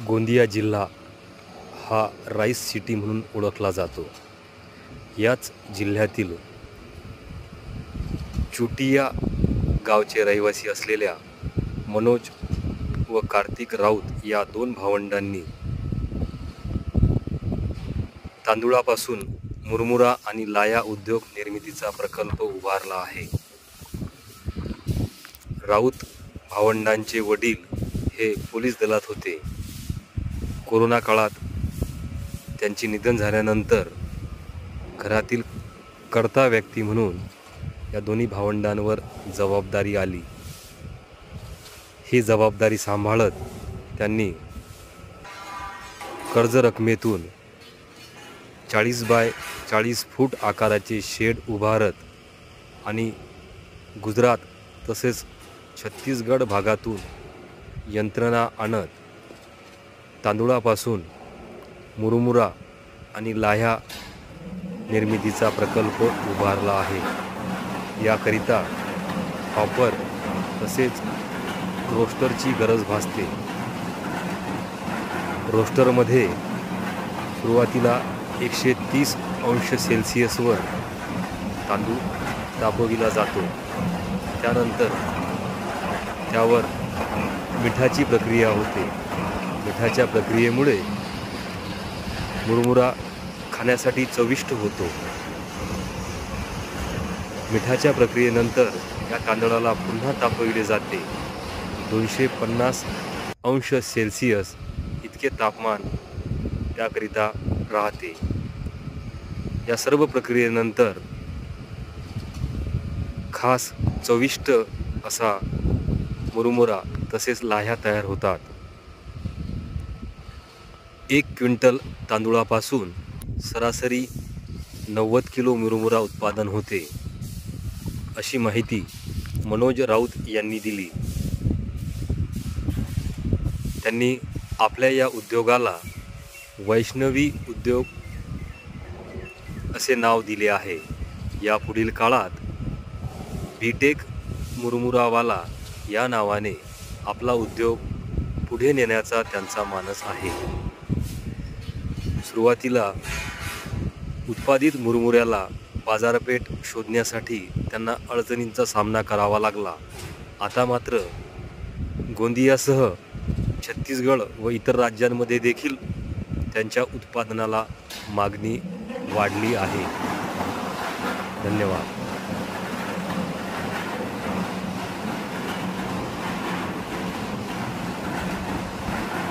गोंदिया जिल्हा हा rice city म्हणून ओळखला जातो. याच जिल्ह्यातील चुटिया गावचे रहिवासी असलेल्या मनोज व कार्तिक राऊत या दोन भावंडांनी तांदूळापासून मुरमुरा आणि लाया उद्योग निर्मितीचा प्रकल्प उभारला आहे. राऊत भावंडांचे वडील हे पोलीस दलात होते. कोरोना काळात त्यांचे निधन झाल्यानंतर घरातील कर्ता व्यक्ती म्हणून या दोन्ही भावंडांवर जबाबदारी आली. ही जबाबदारी सांभाळत त्यांनी कर्ज रकमेतून 40 बाय 40 फूट आकाराचे शेड उभारत आणि गुजरात तसेच छत्तीसगड भागातून यंत्रणा आणत तांदूळापासून मुरमुरा आणि लाह्या निर्मितीचा प्रकल्प उभारला आहे. याकरिता हॉपर तसेच रोस्टरची गरज भासते. रोस्टरमध्ये सुरुवातीला 130 अंश सेल्सिअसवर तांदूळ तापविला जातो. त्यानंतर त्यावर मिठाची प्रक्रिया होते. मिठाच्या प्रक्रियेमुळे मुरमुरा खाण्यासाठी चविष्ट होतो. मिठाच्या प्रक्रियेनंतर या तांदळाला पुन्हा तापविले जाते. 250 अंश सेल्सिअस इतके तापमान त्याकरिता राहते. या सर्व प्रक्रियेनंतर खास चविष्ट असा मुरमुरा तसेच लाह्या तयार होतात. 1 क्विंटल तांदूळापासून सरासरी 90 किलो मुरमुरा उत्पादन होते, अशी माहिती मनोज राऊत यांनी दिली. त्यांनी आपल्या या उद्योगाला वैष्णवी उद्योग असे नाव दिले आहे. यापुढील काळात बीटेक मुरमुरावाला या नावाने आपला उद्योग पुढे नेण्याचा त्यांचा मानस आहे. सुरुवातीला उत्पादित मुरमुऱ्याला बाजारपेठ शोधण्यासाठी त्यांना अडचणींचा सामना करावा लागला. आता मात्र गोंदियासह छत्तीसगड व इतर राज्यांमध्ये देखील त्यांच्या उत्पादनाला मागणी वाढली आहे. धन्यवाद.